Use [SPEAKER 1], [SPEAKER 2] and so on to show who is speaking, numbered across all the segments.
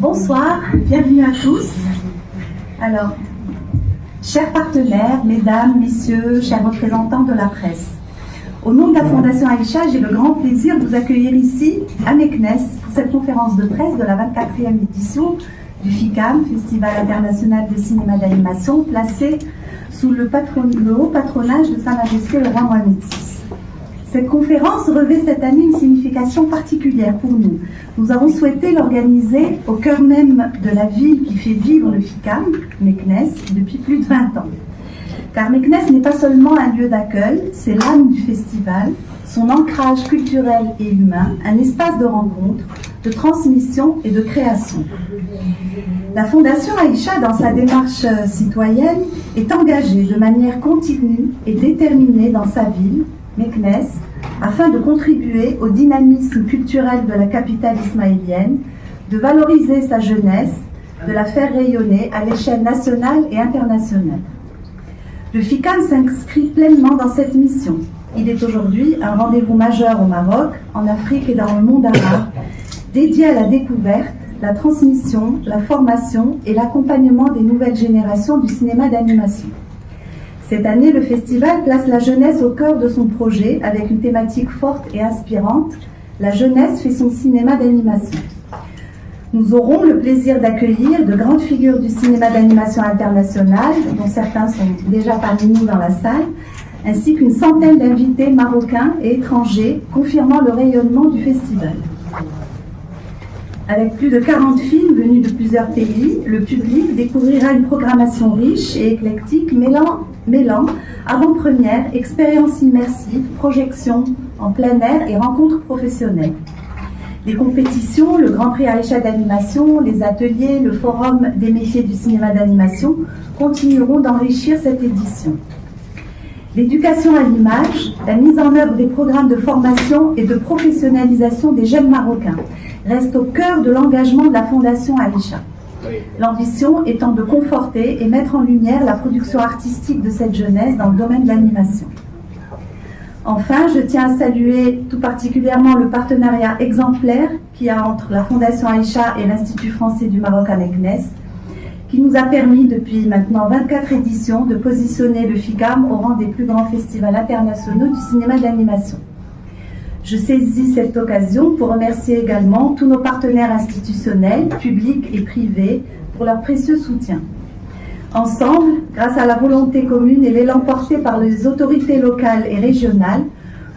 [SPEAKER 1] Bonsoir, bienvenue à tous. Alors, chers partenaires, mesdames, messieurs, chers représentants de la presse, au nom de la Fondation Aïcha, j'ai le grand plaisir de vous accueillir ici, à Meknès, pour cette conférence de presse de la 24e édition du FICAM, Festival international de cinéma d'animation, placé sous le haut patronage de Sa Majesté le Roi Mohamed VI. Cette conférence revêt cette année une signification particulière pour nous. Nous avons souhaité l'organiser au cœur même de la ville qui fait vivre le FICAM, Meknès, depuis plus de 20 ans. Car Meknès n'est pas seulement un lieu d'accueil, c'est l'âme du festival, son ancrage culturel et humain, un espace de rencontre, de transmission et de création. La Fondation Aïcha, dans sa démarche citoyenne, est engagée de manière continue et déterminée dans sa ville, Meknès, afin de contribuer au dynamisme culturel de la capitale ismaélienne, de valoriser sa jeunesse, de la faire rayonner à l'échelle nationale et internationale. Le FICAM s'inscrit pleinement dans cette mission. Il est aujourd'hui un rendez-vous majeur au Maroc, en Afrique et dans le monde arabe, dédié à la découverte, la transmission, la formation et l'accompagnement des nouvelles générations du cinéma d'animation. Cette année, le festival place la jeunesse au cœur de son projet avec une thématique forte et inspirante. La jeunesse fait son cinéma d'animation. Nous aurons le plaisir d'accueillir de grandes figures du cinéma d'animation international, dont certains sont déjà parmi nous dans la salle, ainsi qu'une centaine d'invités marocains et étrangers, confirmant le rayonnement du festival. Avec plus de 40 films venus de plusieurs pays, le public découvrira une programmation riche et éclectique mêlant avant-première, expériences immersives, projections en plein air et rencontres professionnelles. Les compétitions, le Grand Prix Aïcha d'animation, les ateliers, le Forum des métiers du cinéma d'animation continueront d'enrichir cette édition. L'éducation à l'image, la mise en œuvre des programmes de formation et de professionnalisation des jeunes Marocains reste au cœur de l'engagement de la Fondation Aïcha. L'ambition étant de conforter et mettre en lumière la production artistique de cette jeunesse dans le domaine de l'animation. Enfin, je tiens à saluer tout particulièrement le partenariat exemplaire qu'il y a entre la Fondation Aïcha et l'Institut français du Maroc à Meknès, qui nous a permis depuis maintenant 24 éditions de positionner le FICAM au rang des plus grands festivals internationaux du cinéma d'animation. Je saisis cette occasion pour remercier également tous nos partenaires institutionnels, publics et privés, pour leur précieux soutien. Ensemble, grâce à la volonté commune et l'élan porté par les autorités locales et régionales,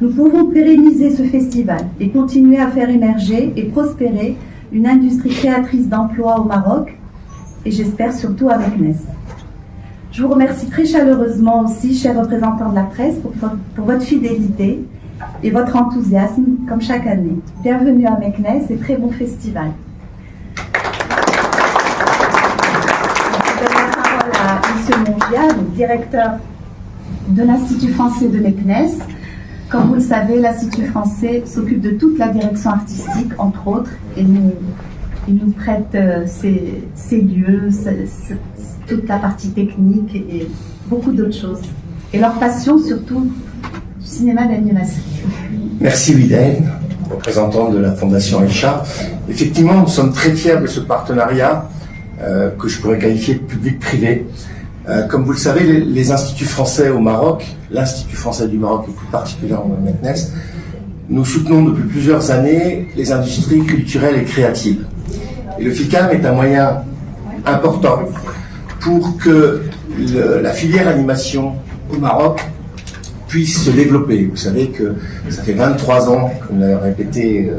[SPEAKER 1] nous pouvons pérenniser ce festival et continuer à faire émerger et prospérer une industrie créatrice d'emplois au Maroc, et j'espère surtout à Meknès. Je vous remercie très chaleureusement aussi, chers représentants de la presse, pour votre fidélité et votre enthousiasme, comme chaque année. Bienvenue à Meknès et très bon festival. Je donne la parole à M. Mongia, directeur de l'Institut français de Meknès. Comme vous le savez, l'Institut français s'occupe de toute la direction artistique, entre autres, et nous prête ces lieux, toute la partie technique et beaucoup d'autres choses. Et leur passion, surtout, du cinéma d'animation.
[SPEAKER 2] Merci Widen, représentant de la Fondation Aïcha. Effectivement, nous sommes très fiers de ce partenariat que je pourrais qualifier de public-privé. Comme vous le savez, les instituts français au Maroc, l'Institut français du Maroc et plus particulièrement Meknès, nous soutenons depuis plusieurs années les industries culturelles et créatives. Et le FICAM est un moyen important pour que la filière animation au Maroc puisse se développer. Vous savez que ça fait 23 ans, comme l'a répété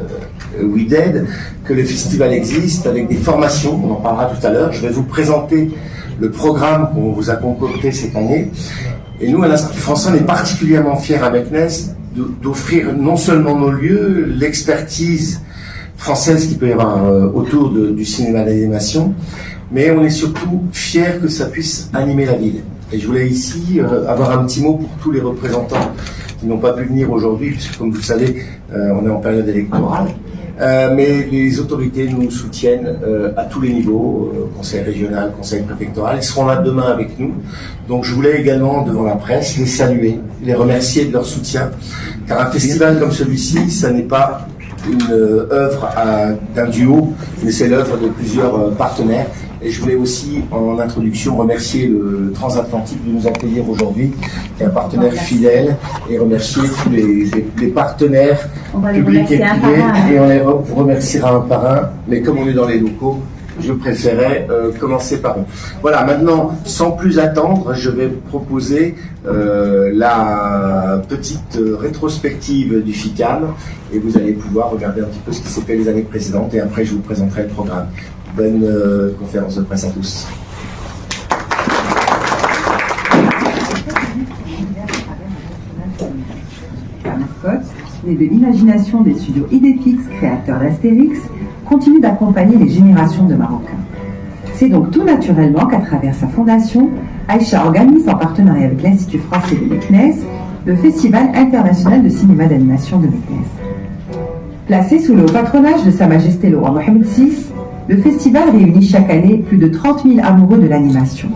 [SPEAKER 2] Widen, que le festival existe avec des formations, on en parlera tout à l'heure. Je vais vous présenter le programme qu'on vous a concocté cette année. Et nous, à l'Institut français, on est particulièrement fiers à Meknès d'offrir non seulement nos lieux, l'expertise française qu'il peut y avoir autour du cinéma d'animation, mais on est surtout fiers que ça puisse animer la ville. Et je voulais ici avoir un petit mot pour tous les représentants qui n'ont pas pu venir aujourd'hui, puisque comme vous le savez, on est en période électorale. Mais les autorités nous soutiennent à tous les niveaux, conseil régional, conseil préfectoral. Ils seront là demain avec nous. Donc je voulais également, devant la presse, les saluer, les remercier de leur soutien. Car un festival comme celui-ci, ça n'est pas une œuvre d'un duo, mais c'est l'œuvre de plusieurs partenaires. Et je voulais aussi, en introduction, remercier le Transatlantique de nous accueillir aujourd'hui, qui est un partenaire fidèle, et remercier tous les partenaires publics et privés. Et on vous remerciera un par un, mais comme on est dans les locaux, je préférais commencer par eux. Voilà, maintenant, sans plus attendre, je vais vous proposer la petite rétrospective du FICAM, et vous allez pouvoir regarder un petit peu ce qui s'est fait les années précédentes, et après je vous présenterai le programme. Bonne conférence de presse à tous.
[SPEAKER 3] La mascotte, née de l'imagination des studios Idéfix, créateurs d'Astérix, continue d'accompagner les générations de Marocains. C'est donc tout naturellement qu'à travers sa fondation, Aïcha organise en partenariat avec l'Institut français de Meknès le Festival international de cinéma d'animation de Meknès. Placé sous le haut patronage de Sa Majesté le roi Mohamed VI, le festival réunit chaque année plus de 30 000 amoureux de l'animation.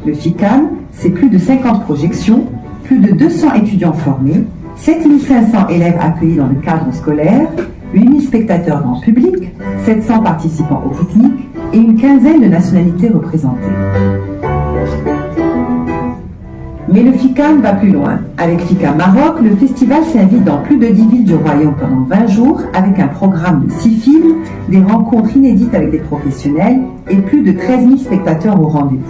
[SPEAKER 3] Le FICAM, c'est plus de 50 projections, plus de 200 étudiants formés, 7 500 élèves accueillis dans le cadre scolaire, 8 000 spectateurs grand public, 700 participants au pique-nique et une quinzaine de nationalités représentées. Mais le FICAM va plus loin. Avec FICAM Maroc, le festival s'invite dans plus de 10 villes du royaume pendant 20 jours avec un programme de 6 films, des rencontres inédites avec des professionnels et plus de 13 000 spectateurs au rendez-vous.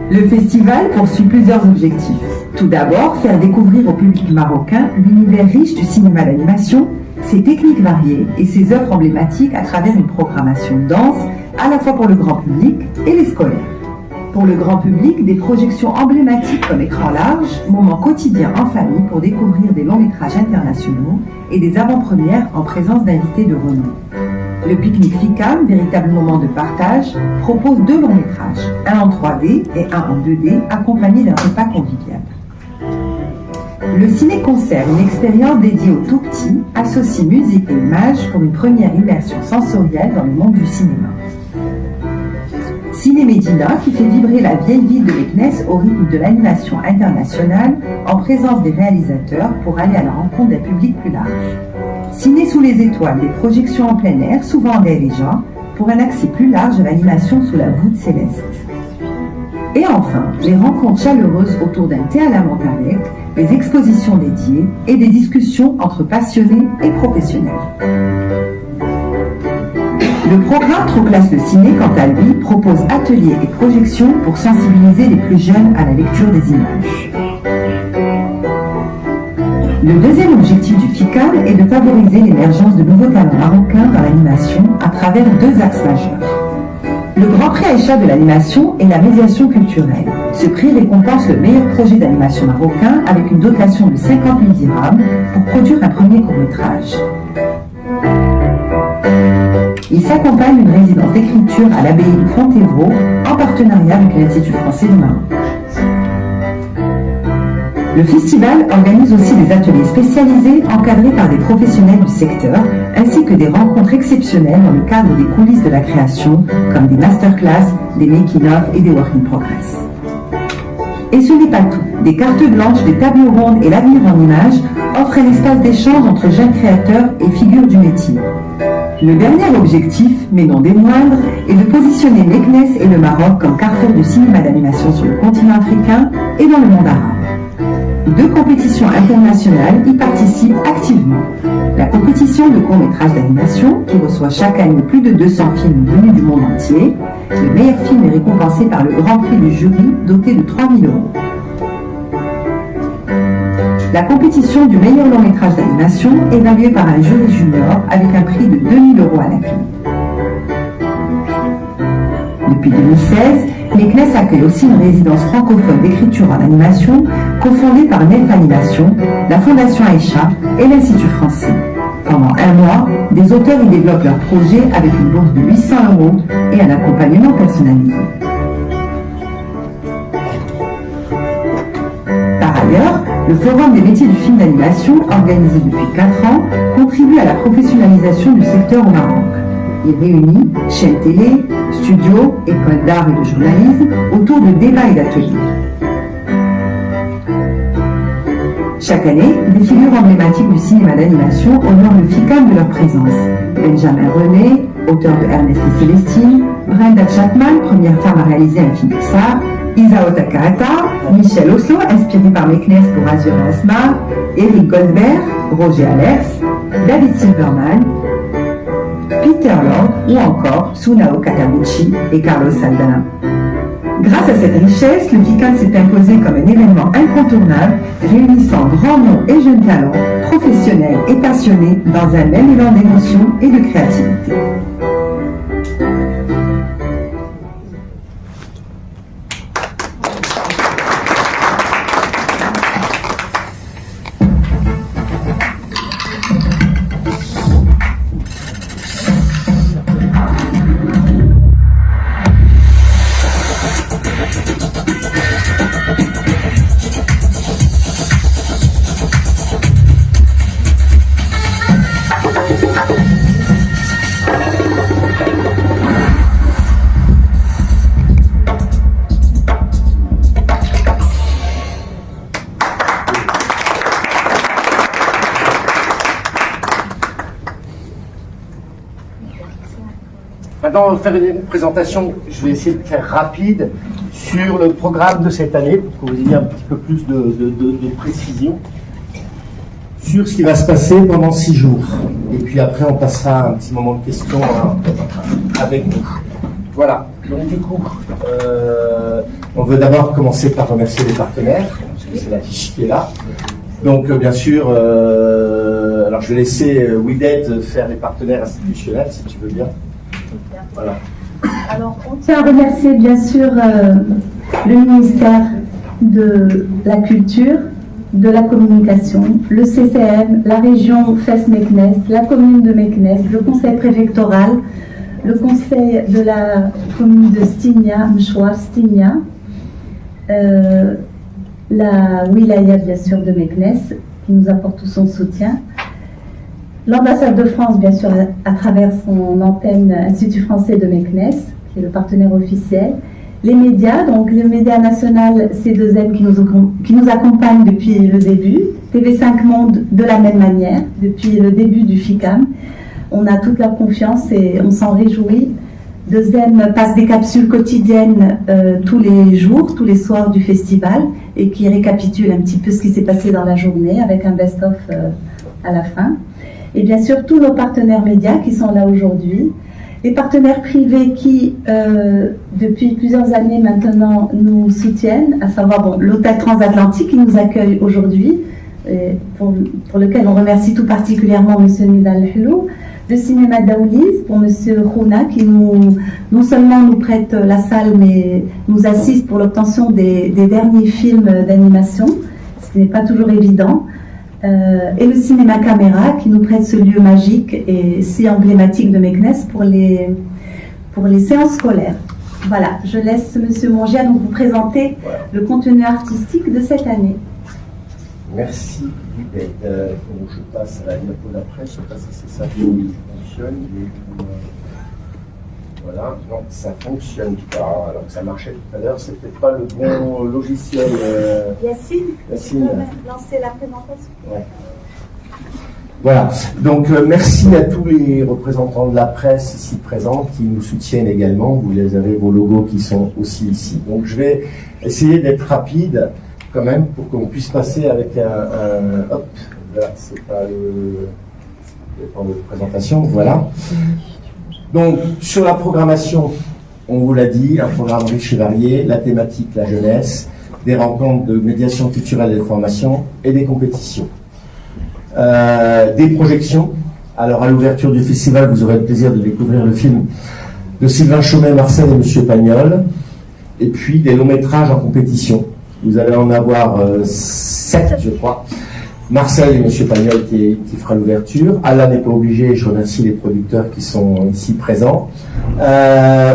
[SPEAKER 3] Le festival poursuit plusieurs objectifs. Tout d'abord, faire découvrir au public marocain l'univers riche du cinéma d'animation, ses techniques variées et ses œuvres emblématiques à travers une programmation dense à la fois pour le grand public et les scolaires. Pour le grand public, des projections emblématiques comme écran large, moments quotidiens en famille pour découvrir des longs-métrages internationaux et des avant-premières en présence d'invités de renom. Le pique-nique FICAM, véritable moment de partage, propose 2 longs-métrages, un en 3D et un en 2D, accompagnés d'un repas convivial. Le ciné-concert, une expérience dédiée aux tout-petits, associe musique et images pour une première immersion sensorielle dans le monde du cinéma. Ciné Médina, qui fait vibrer la vieille ville de Meknès au rythme de l'animation internationale en présence des réalisateurs pour aller à la rencontre d'un public plus large. Ciné sous les étoiles, des projections en plein air, souvent en déjà, pour un accès plus large à l'animation sous la voûte céleste. Et enfin, les rencontres chaleureuses autour d'un thé à la menthe avec, des expositions dédiées et des discussions entre passionnés et professionnels. Le programme Trop Classe le Ciné, quant à lui, propose ateliers et projections pour sensibiliser les plus jeunes à la lecture des images. Le deuxième objectif du FICAM est de favoriser l'émergence de nouveaux talents marocains dans l'animation à travers 2 axes majeurs. Le Grand Prix Aïcha de l'animation et la médiation culturelle. Ce prix récompense le meilleur projet d'animation marocain avec une dotation de 50 000 dirhams pour produire un premier court-métrage. Il s'accompagne d'une résidence d'écriture à l'abbaye de Fontevraud en partenariat avec l'Institut français du Maroc. Le festival organise aussi des ateliers spécialisés encadrés par des professionnels du secteur, ainsi que des rencontres exceptionnelles dans le cadre des coulisses de la création, comme des masterclass, des making-of et des work in progress. Et ce n'est pas tout. Des cartes blanches, des tables rondes et l'avenir en images offrent un espace d'échange entre jeunes créateurs et figures du métier. Le dernier objectif, mais non des moindres, est de positionner Meknès et le Maroc comme carrefour du cinéma d'animation sur le continent africain et dans le monde arabe. 2 compétitions internationales y participent activement. La compétition de court-métrage d'animation, qui reçoit chaque année plus de 200 films venus du monde entier. Le meilleur film est récompensé par le grand prix du jury, doté de 3 000 €. La compétition du meilleur long-métrage d'animation, évaluée par un jury junior, avec un prix de 2 000 € à la clé. Depuis 2016, Meknès accueille aussi une résidence francophone d'écriture en animation cofondée par Nef Animation, la Fondation Aïcha et l'Institut français. Pendant 1 mois, des auteurs y développent leurs projets avec une bourse de 800 € et un accompagnement personnalisé. Par ailleurs, le Forum des métiers du film d'animation, organisé depuis 4 ans, contribue à la professionnalisation du secteur au Maroc. Il réunit chaînes télé, studios, écoles d'art et de journalisme autour de débats et d'ateliers. Chaque année, des figures emblématiques du cinéma d'animation honorent le FICAM de leur présence. Benjamin René, auteur de Ernest et Célestine, Brenda Chapman, première femme à réaliser un film Pixar, Isao Takahata, Michel Oslo, inspiré par Meknès pour Azur et Asmar, Eric Goldberg, Roger Alex, David Silverman, Peter Lord ou encore Tsunao Katabuchi et Carlos Saldanha. Grâce à cette richesse, le FICAM s'est imposé comme un événement incontournable, réunissant grands noms et jeunes talents, professionnels et passionnés, dans un même élan d'émotion et de créativité.
[SPEAKER 2] Maintenant, on va faire une présentation, je vais essayer de faire rapide, sur le programme de cette année, pour que vous ayez un petit peu plus de précision, sur ce qui va se passer pendant 6 jours. Et puis après, on passera un petit moment de questions avec vous. Voilà, donc du coup, on veut d'abord commencer par remercier les partenaires, parce que c'est la fiche qui est là. Donc bien sûr, alors je vais laisser Wided faire les partenaires institutionnels, si tu veux bien. Voilà.
[SPEAKER 1] Alors, on tient à remercier bien sûr le ministère de la Culture, de la Communication, le CCM, la région Fès-Meknès, la commune de Meknès, le conseil préfectoral, le conseil de la commune de Stigna, Mchouar Stigna, la wilaya bien sûr de Meknès, qui nous apporte tout son soutien. L'ambassade de France, bien sûr, à travers son antenne Institut français de Meknès, qui est le partenaire officiel. Les médias, donc le média national C2N qui nous accompagne depuis le début. TV5 Monde de la même manière, depuis le début du FICAM. On a toute leur confiance et on s'en réjouit. Deuxième passe des capsules quotidiennes tous les jours, tous les soirs du festival, et qui récapitule un petit peu ce qui s'est passé dans la journée avec un best-of à la fin. Et bien sûr, tous nos partenaires médias qui sont là aujourd'hui, les partenaires privés qui, depuis plusieurs années maintenant, nous soutiennent, à savoir l'hôtel transatlantique qui nous accueille aujourd'hui, pour lequel on remercie tout particulièrement M. Nidal Hulou, le cinéma d'Aouliz pour M. Khouna qui non seulement nous prête la salle, mais nous assiste pour l'obtention des derniers films d'animation, ce qui n'est pas toujours évident. Et le cinéma caméra qui nous prête ce lieu magique et si emblématique de Meknès pour les séances scolaires. Voilà, je laisse M. Mongia donc vous présenter le contenu artistique de cette année.
[SPEAKER 2] Merci. Je passe à la diapo d'après, je ne sais pas si c'est ça qui fonctionne. Voilà, non, ça ne fonctionne pas. Alors que ça marchait tout à l'heure, c'est peut-être pas le bon logiciel.
[SPEAKER 1] Yacine,
[SPEAKER 2] Yacine,
[SPEAKER 1] tu peux lancer la présentation.
[SPEAKER 2] Ouais. Voilà, donc merci à tous les représentants de la presse ici présents qui nous soutiennent également. Vous les avez, vos logos qui sont aussi ici. Donc je vais essayer d'être rapide quand même pour qu'on puisse passer avec un hop, là, c'est pas le temps de présentation, voilà. Donc, sur la programmation, on vous l'a dit, un programme riche et varié, la thématique, la jeunesse, des rencontres de médiation culturelle et de formation et des compétitions. Des projections. Alors, à l'ouverture du festival, vous aurez le plaisir de découvrir le film de Sylvain Chaumet, Marcel et Monsieur Pagnol. Et puis, des longs métrages en compétition. Vous allez en avoir 7, je crois. Marcel et M. Pagnol qui fera l'ouverture. Alain n'est pas obligé, je remercie les producteurs qui sont ici présents.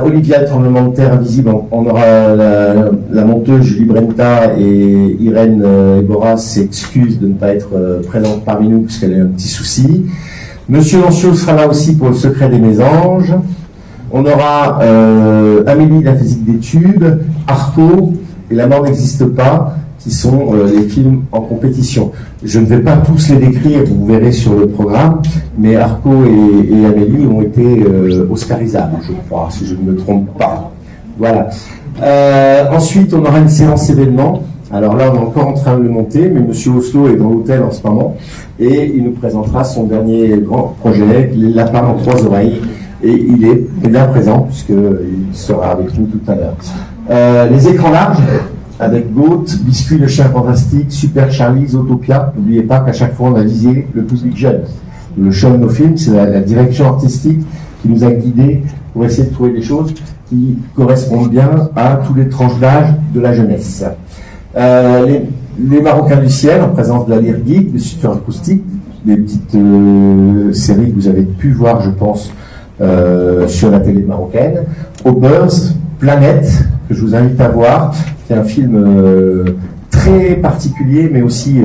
[SPEAKER 2] Olivia, Tremblement de terre invisible, on aura la monteuse Julie Brenta et Irène Ebora s'excuse de ne pas être présente parmi nous parce qu'elle a un petit souci. Monsieur Lancio sera là aussi pour le secret des mésanges. On aura Amélie, la physique d'études, Arco et La mort n'existe pas, qui sont les films en compétition. Je ne vais pas tous les décrire, vous verrez sur le programme, mais Arco et Amélie ont été oscarisables, je crois, si je ne me trompe pas. Voilà. Ensuite, on aura une séance événement. Alors là, on est encore en train de le monter, mais Monsieur Oslo est dans l'hôtel en ce moment, et il nous présentera son dernier grand projet, Les lapins en 3 oreilles, et il est bien présent, puisqu'il sera avec nous tout à l'heure. Les écrans larges, avec Goat, Biscuit le chien fantastique, Super Charlie, Zootopia. N'oubliez pas qu'à chaque fois on a visé le public jeune. Le choix de nos films, c'est la direction artistique qui nous a guidés pour essayer de trouver des choses qui correspondent bien à tous les tranches d'âge de la jeunesse. Les Marocains du ciel, en présence de la Lyre Geek, de Super Acoustique, des petites séries que vous avez pu voir, je pense, sur la télé marocaine. Obers, Planète, que je vous invite à voir. C'est un film très particulier, mais aussi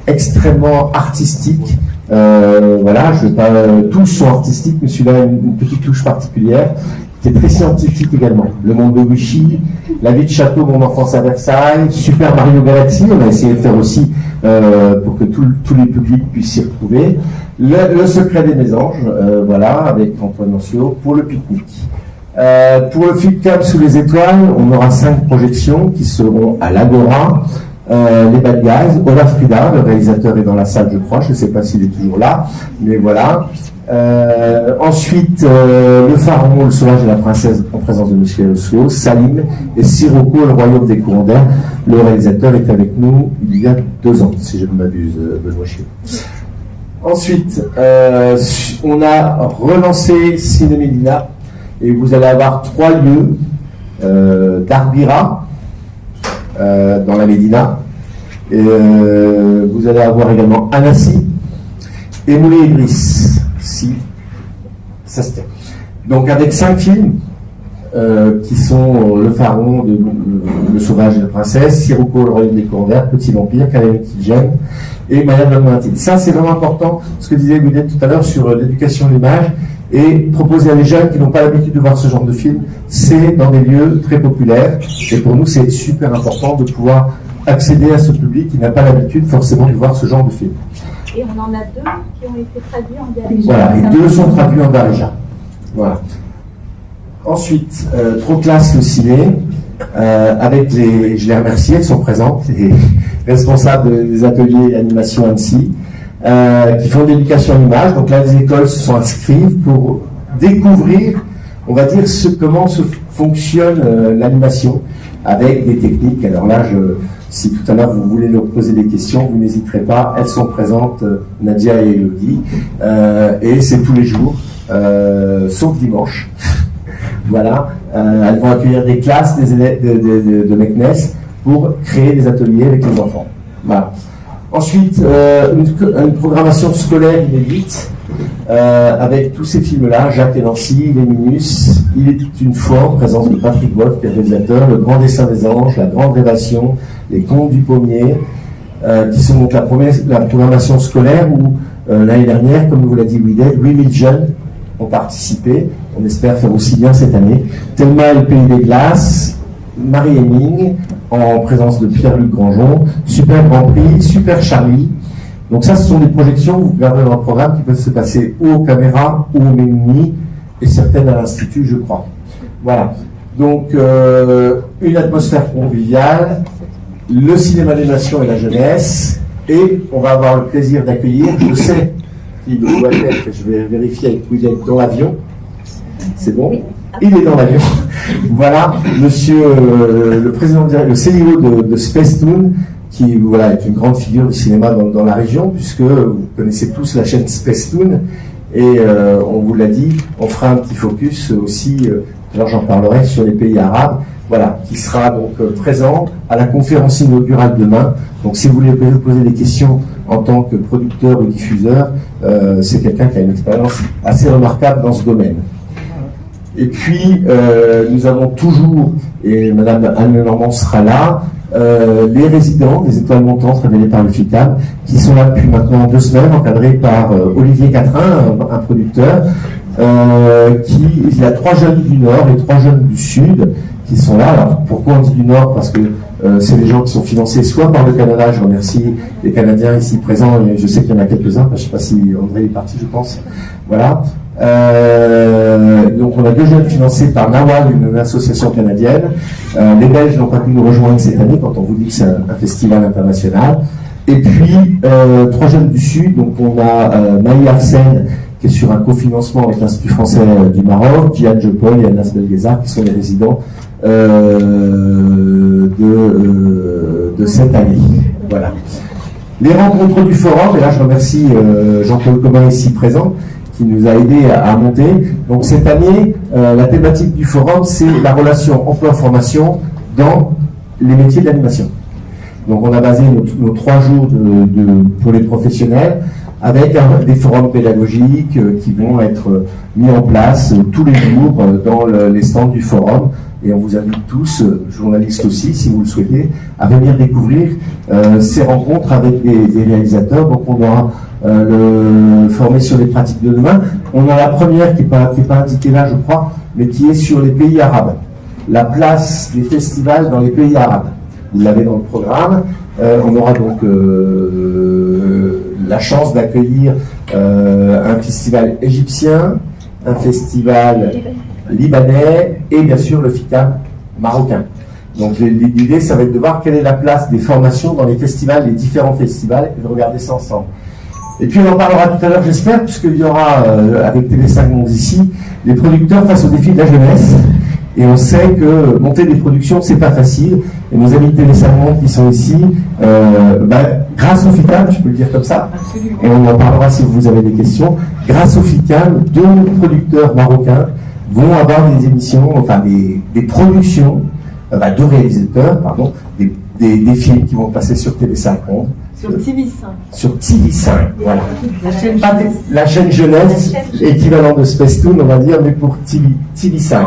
[SPEAKER 2] extrêmement artistique. Voilà, je vais pas, tous sont artistiques, mais celui-là a une petite touche particulière. C'est très scientifique également. Le monde de Vichy, La vie de château, Mon enfance à Versailles, Super Mario Galaxy, on a essayé de faire aussi pour que tous les publics puissent s'y retrouver. Le secret des mésanges, voilà, avec Antoine Ancio, pour le pique-nique. Pour le FilmCam sous les étoiles, on aura 5 projections qui seront à l'Agora, les Bad Guys, Olaf Frida, le réalisateur est dans la salle je crois, je ne sais pas s'il est toujours là, mais voilà. Ensuite, Le Pharaon, Le Sauvage et la Princesse en présence de Michel Oslo, Salim et Sirocco, Le Royaume des courants d'air. Le réalisateur est avec nous il y a 2 ans, si je ne m'abuse, Benoît Chiot. Ensuite, on a relancé Ciné Médina. Et vous allez avoir 3 lieux d'Arbira dans la Médina. Et, vous allez avoir également Annecy et Moulay-Idriss, si ça se tient. Donc avec 5 films qui sont Le Pharaon, Le Sauvage et la Princesse, Sirocco, Le Royaume des courants d'air, Petit Vampire, Calamity Jane et Maya Blanc-Montine. Ça c'est vraiment important, ce que disait William tout à l'heure sur l'éducation de l'image. Et proposer à des jeunes qui n'ont pas l'habitude de voir ce genre de film, c'est dans des lieux très populaires. Et pour nous, c'est super important de pouvoir accéder à ce public qui n'a pas l'habitude forcément de voir ce genre de film.
[SPEAKER 4] Et on en a 2 qui ont été traduits en Darija.
[SPEAKER 2] Voilà, et 2 sont traduits en Darija. Voilà. Ensuite, Trop classe le ciné, avec je les remercie, elles sont présentes, les responsables des ateliers animation Annecy. Qui font de l'éducation à l'image. Donc là, les écoles se sont inscrites pour découvrir, on va dire, comment fonctionne l'animation avec des techniques. Alors là, si tout à l'heure vous voulez leur poser des questions, vous n'hésiterez pas. Elles sont présentes, Nadia et Elodie, et c'est tous les jours, sauf dimanche. Voilà. Elles vont accueillir des classes, des élèves de Meknes pour créer des ateliers avec les enfants. Voilà. Ensuite, une programmation scolaire inédite avec tous ces films-là, Jacques et Nancy, Les Minus, Il était une fois, en présence de Patrick Wolf, qui est réalisateur, Le Grand Dessin des Anges, La Grande Révélation, Les Contes du Pommier, qui sont donc la programmation scolaire où l'année dernière, comme vous l'a dit Wided, 8000 jeunes ont participé. On espère faire aussi bien cette année. Thelma et le Pays des Glaces, Marie Heming, en présence de Pierre-Luc Grandjean, Super Grand Prix, Super Charlie. Donc ça, ce sont des projections, vous regardez dans le programme, qui peuvent se passer ou aux caméras, ou au Mémini, et certaines à l'Institut, je crois. Voilà. Donc, une atmosphère conviviale, le cinéma d'animation et la jeunesse, et on va avoir le plaisir d'accueillir, je sais qu'il doit être, je vais vérifier avec William, dans l'avion. C'est bon? Il est dans l'avion. Voilà, monsieur le président, le CEO de Space Toon, qui voilà, est une grande figure du cinéma dans la région, puisque vous connaissez tous la chaîne Space Toon, et on vous l'a dit, on fera un petit focus aussi, alors j'en parlerai, sur les pays arabes, voilà, qui sera donc présent à la conférence inaugurale demain. Donc si vous voulez poser des questions en tant que producteur ou diffuseur, c'est quelqu'un qui a une expérience assez remarquable dans ce domaine. Et puis, nous avons toujours, et Madame Anne Normand sera là, les résidents des étoiles montantes révélées par le FICAM, qui sont là depuis maintenant 2 semaines, encadrés par Olivier Catrin, un producteur, il y a 3 jeunes du Nord et 3 jeunes du Sud qui sont là. Alors, pourquoi on dit du Nord? Parce que c'est des gens qui sont financés soit par le Canada, je remercie les Canadiens ici présents, et je sais qu'il y en a quelques-uns, je ne sais pas si André est parti, je pense. Voilà. Donc on a 2 jeunes financés par NAWAL, une association canadienne. Les Belges n'ont pas pu nous rejoindre cette année, quand on vous dit que c'est un festival international. Et puis 3 jeunes du Sud, donc on a Maï Arsène, qui est sur un cofinancement avec l'Institut français du Maroc, Gian Jopol et Anas Belguezar, qui sont les résidents de cette année. Voilà. Les rencontres du forum, et là je remercie Jean-Paul Comin ici présent, qui nous a aidé à monter. Donc cette année, la thématique du forum, c'est la relation emploi-formation dans les métiers de l'animation. Donc on a basé nos 3 jours pour les professionnels avec des forums pédagogiques qui vont être mis en place tous les jours dans les stands du forum. Et on vous invite tous, journalistes aussi, si vous le souhaitez, à venir découvrir ces rencontres avec des réalisateurs. Donc on aura le formé sur les pratiques de demain. On a la première qui n'est pas indiquée là, je crois, mais qui est sur les pays arabes. La place des festivals dans les pays arabes. Vous l'avez dans le programme. On aura donc la chance d'accueillir un festival égyptien, un festival libanais et bien sûr le FICAM marocain. Donc l'idée, ça va être de voir quelle est la place des formations dans les festivals, les différents festivals, et de regarder ça ensemble. Et puis on en parlera tout à l'heure, j'espère, puisqu'il y aura avec TV5 Monde ici, les producteurs face au défi de la jeunesse. Et on sait que monter des productions, c'est pas facile. Et nos amis de TV5 Monde qui sont ici, grâce au FICAM, je peux le dire comme ça, et on en parlera si vous avez des questions, grâce au FICAM, 2 producteurs marocains vont avoir des émissions, enfin des productions, 2 réalisateurs, pardon, des films qui vont passer sur TV5 Monde.
[SPEAKER 4] Sur TV5.
[SPEAKER 2] Sur TV5, voilà. La chaîne jeunesse, équivalent de Spacetoon, on va dire, mais pour TV5.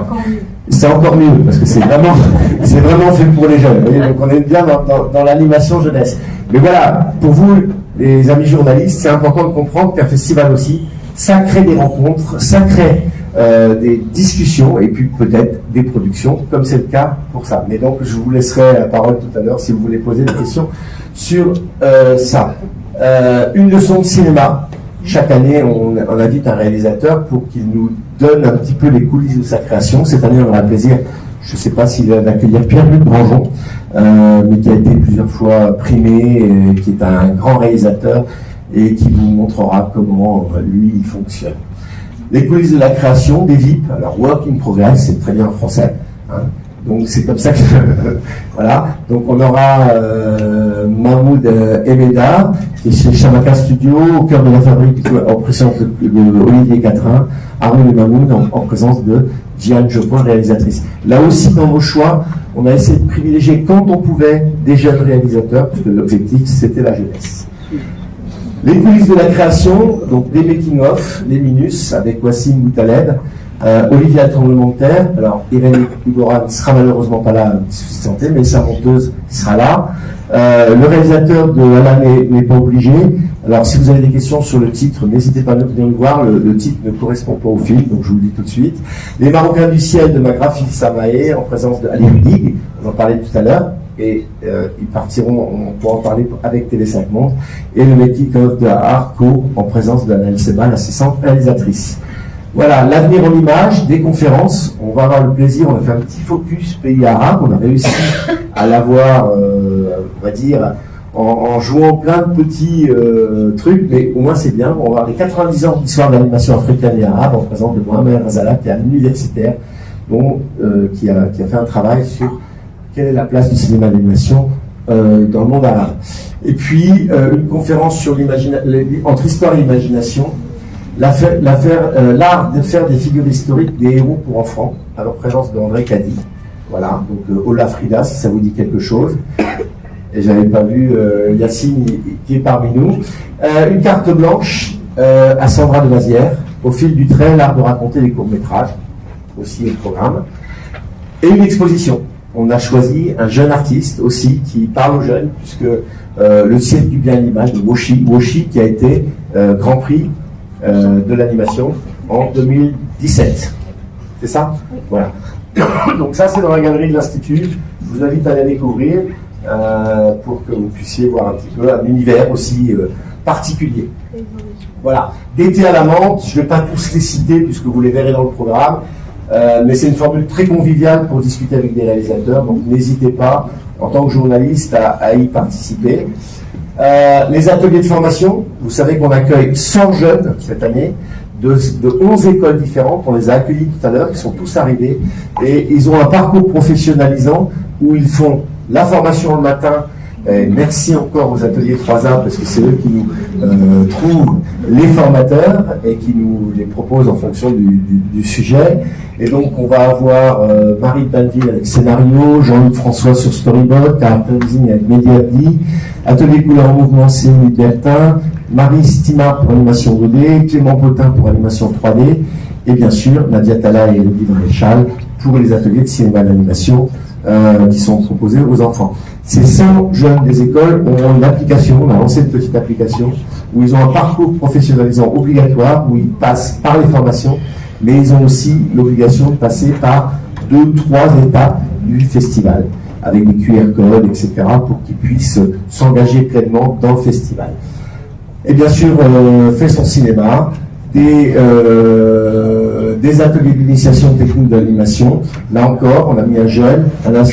[SPEAKER 2] C'est encore mieux, parce que c'est vraiment fait pour les jeunes. Vous voyez, donc on est bien dans l'animation jeunesse. Mais voilà, pour vous, les amis journalistes, c'est important de comprendre qu'un festival aussi, ça crée des rencontres, ça crée des discussions et puis peut-être des productions, comme c'est le cas pour ça. Mais donc, je vous laisserai la parole tout à l'heure si vous voulez poser des questions sur ça. Une leçon de cinéma. Chaque année, on invite un réalisateur pour qu'il nous donne un petit peu les coulisses de sa création. Cette année, on aura le plaisir, je ne sais pas s'il va d'accueillir Pierre-Luc Branjon, mais qui a été plusieurs fois primé, et qui est un grand réalisateur et qui vous montrera comment lui il fonctionne. Les coulisses de la création, des VIP, alors Work in Progress, c'est très bien en français, hein. Donc c'est comme ça que voilà. Donc on aura Mahmoud Emeda qui est chez Shamaka Studio, au cœur de la fabrique, en présence de Olivier Catrin, Arnaud et Mahmoud en présence de Gian Jopon, réalisatrice. Là aussi dans nos choix, on a essayé de privilégier quand on pouvait des jeunes réalisateurs, puisque l'objectif c'était la jeunesse. Les coulisses de la création, donc les making-of, les minus avec Wassim Boutaleb, Olivia Tremblement de Terre. Alors Irène Igora ne sera malheureusement pas là, souci de santé, mais sa monteuse sera là. Le réalisateur de Alain n'est pas obligé. Alors si vous avez des questions sur le titre, n'hésitez pas à venir le voir, le titre ne correspond pas au film, donc je vous le dis tout de suite. Les Marocains du ciel de Magrafi Samaé, en présence de Ali Rudig, on en parlait tout à l'heure, et ils partiront, on pourra en parler avec TV5 Monde, et le making-of de Arco, en présence d'Anaël Seba, l'assistante réalisatrice. Voilà, l'avenir en image, des conférences. On va avoir le plaisir, on a fait un petit focus pays arabe, on a réussi à l'avoir, on va dire, en jouant plein de petits trucs, mais au moins c'est bien. On va avoir les 90 ans d'histoire de l'animation africaine et arabe en présence de Mohamed Razala, qui est un universitaire, qui a fait un travail sur quelle est la place du cinéma d'animation dans le monde arabe. Et puis, une conférence sur entre histoire et imagination. L'art de faire des figures historiques des héros pour enfants, à la présence de André Caddy. Voilà, donc Ola Frida, si ça vous dit quelque chose. Et j'avais pas vu Yacine qui est parmi nous. Une carte blanche à Sandra de Mazières, au fil du trait, l'art de raconter les courts-métrages, aussi le programme. Et une exposition. On a choisi un jeune artiste aussi qui parle aux jeunes, puisque le siècle du bien à l'image de Woshi qui a été Grand Prix de l'animation en 2017. C'est ça? Voilà. Donc ça, c'est dans la galerie de l'Institut. Je vous invite à la découvrir. pour que vous puissiez voir un petit peu un univers aussi particulier. Voilà, d'été à la menthe, je ne vais pas tous les citer puisque vous les verrez dans le programme, mais c'est une formule très conviviale pour discuter avec des réalisateurs, donc n'hésitez pas, en tant que journaliste, à y participer. Les ateliers de formation, vous savez qu'on accueille 100 jeunes cette année, de 11 écoles différentes, on les a accueillis tout à l'heure, ils sont tous arrivés, et ils ont un parcours professionnalisant où ils font la formation le matin. Et merci encore aux ateliers 3A parce que c'est eux qui nous trouvent les formateurs et qui nous les proposent en fonction du sujet. Et donc on va avoir Marie Banville avec scénario, Jean-Luc François sur storyboard, Caractérising avec Mediabdi, Atelier couleur en mouvement Céline Bertin, Marie Stimard pour animation 2D, Clément Potin pour animation 3D et bien sûr Nadia Tala et Elodie Maréchal pour les ateliers de cinéma d'animation qui sont proposés aux enfants. Ces 100 jeunes des écoles ont une application, on a lancé une petite application où ils ont un parcours professionnalisant obligatoire, où ils passent par les formations, mais ils ont aussi l'obligation de passer par 2-3 étapes du festival, avec des QR codes, etc., pour qu'ils puissent s'engager pleinement dans le festival. Et bien sûr, fait son cinéma, des ateliers d'initiation technique de l'animation. Là encore, on a mis un jeune, un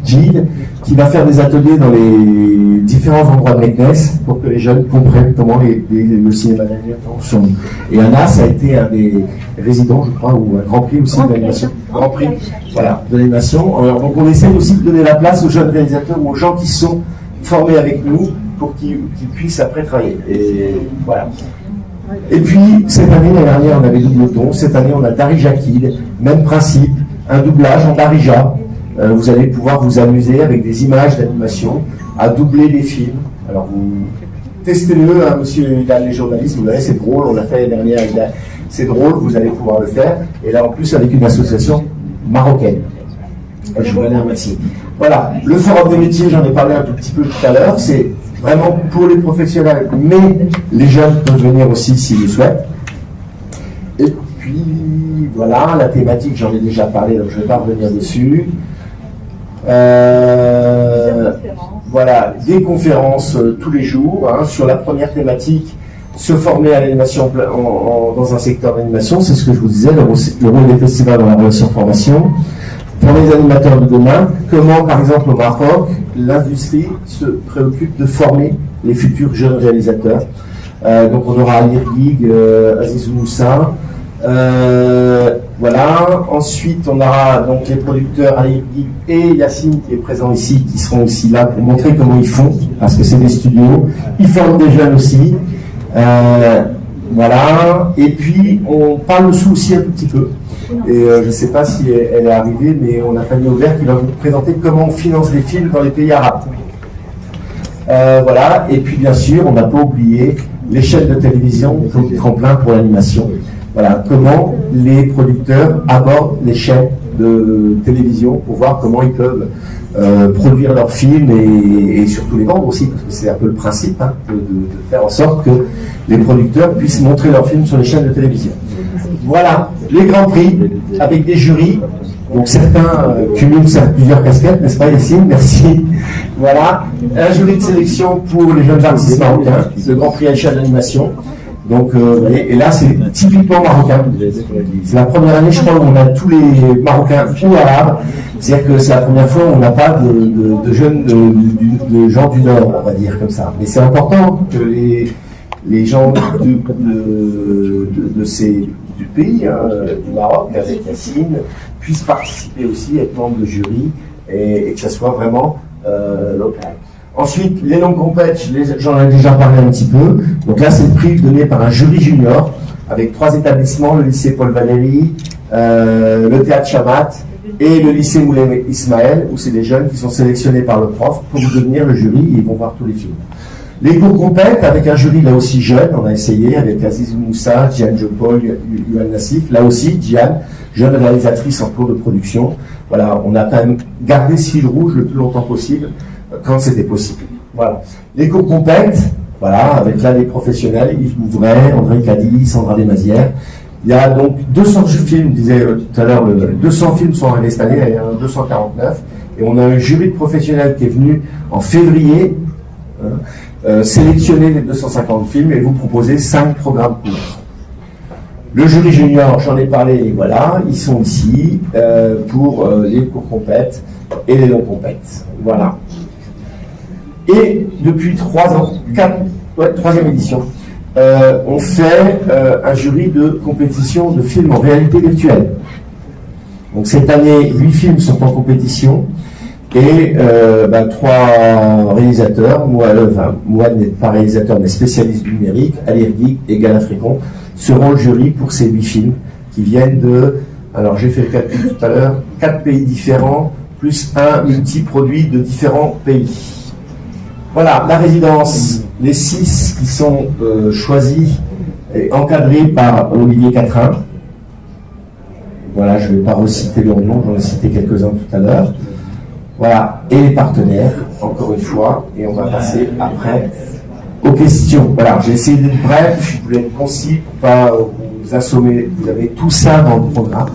[SPEAKER 2] Gilles, qui va faire des ateliers dans les différents endroits de Meknès pour que les jeunes comprennent comment le cinéma d'animation fonctionne. Et Anna, ça a été un des résidents, je crois, ou un grand prix aussi de l'animation. Grand prix, voilà, de l'animation. Donc on essaie aussi de donner la place aux jeunes réalisateurs ou aux gens qui sont formés avec nous pour qu'ils puissent après travailler. Et voilà. Et puis, cette année, l'année dernière, on avait Doubleton. Cette année, on a Darija Kid. Même principe, un doublage en Darija. Vous allez pouvoir vous amuser avec des images d'animation, à doubler les films. Alors, vous testez-le, hein, monsieur et les journalistes, vous verrez, c'est drôle. On l'a fait l'année dernière, c'est drôle, vous allez pouvoir le faire. Et là, en plus, avec une association marocaine. Je vous remercie. Voilà, le forum des métiers, j'en ai parlé un tout petit peu tout à l'heure. C'est vraiment pour les professionnels, mais les jeunes peuvent venir aussi s'ils le souhaitent. Et puis, voilà, la thématique, j'en ai déjà parlé, donc je ne vais pas revenir dessus. Voilà, des conférences tous les jours, hein, sur la première thématique, se former à l'animation dans un secteur d'animation, c'est ce que je vous disais, le rôle des festivals dans la relation formation. Pour les animateurs de demain, comment, par exemple, au Maroc, l'industrie se préoccupe de former les futurs jeunes réalisateurs. Donc, on aura Alir Gig, Azizou Moussa. Voilà. Ensuite, on aura donc les producteurs Alir Gig et Yacine, qui est présent ici, qui seront aussi là pour montrer comment ils font, parce que c'est des studios. Ils forment des jeunes aussi. Voilà. Et puis, on parle sous aussi un tout petit peu. Et je ne sais pas si elle est arrivée, mais on a Fanny Aubert qui va vous présenter comment on finance les films dans les pays arabes. Voilà, et puis bien sûr, on n'a pas oublié les chaînes de télévision comme tremplin pour l'animation. Voilà, comment les producteurs abordent les chaînes de télévision pour voir comment ils peuvent produire leurs films et surtout les vendre aussi, parce que c'est un peu le principe, hein, de faire en sorte que les producteurs puissent montrer leurs films sur les chaînes de télévision. Voilà, les grands prix avec des jurys. Donc certains cumulent plusieurs casquettes, n'est-ce pas Yacine? Merci. Voilà, un jury de sélection pour les jeunes artistes marocains, le Grand Prix Aïcha d'animation. Donc, et là, c'est typiquement marocain. C'est la première année, je crois, où on a tous les Marocains ou Arabes. C'est-à-dire que c'est la première fois où on n'a pas de jeunes de gens du Nord, on va dire comme ça. Mais c'est important que les gens du pays, hein, du Maroc, avec Yacine, puissent participer aussi, être membres de jury, et que ça soit vraiment local. Ensuite, les longues compètes, j'en ai déjà parlé un petit peu. Donc là, c'est le prix donné par un jury junior, avec 3 établissements, le lycée Paul Valéry, le théâtre Chamat et le lycée Moulay Ismaël, où c'est des jeunes qui sont sélectionnés par le prof pour devenir le jury, et ils vont voir tous les films. Les cours compètent avec un jury là aussi jeune, on a essayé avec Azizou Moussa, Diane Jopol, Yuan Nassif, là aussi Diane, jeune réalisatrice en cours de production. Voilà, on a quand même gardé ce fil rouge le plus longtemps possible, quand c'était possible. Voilà. Les cours compètent, voilà, avec là des professionnels, Yves Bouvray, André Caddy, Sandra Desmazières. Il y a donc 200 films, disait tout à l'heure, 200 films sont arrivés cette année, il y en a 249. Et on a un jury de professionnels qui est venu en février sélectionner les 250 films et vous proposer 5 programmes courts. Le jury junior, j'en ai parlé, et voilà, ils sont ici pour les cours compètes et les non compètes. Voilà. Et depuis 3 ans, 3e édition, on fait un jury de compétition de films en réalité virtuelle. Donc cette année, 8 films sont en compétition et 3 réalisateurs, moi n'est pas réalisateur mais spécialiste du numérique, Alirgui et Galafricon, seront le jury pour ces 8 films qui viennent de, alors j'ai fait le calcul tout à l'heure, 4 pays différents, plus un multi-produit de différents pays. Voilà, la résidence, les 6 qui sont choisis et encadrés par Olivier Quatrin. Voilà, je ne vais pas reciter leurs noms, j'en ai cité quelques-uns tout à l'heure. Voilà, et les partenaires, encore une fois, et on va passer après aux questions. Voilà, j'ai essayé d'être bref, je voulais être concis pour pas vous assommer. Vous avez tout ça dans le programme.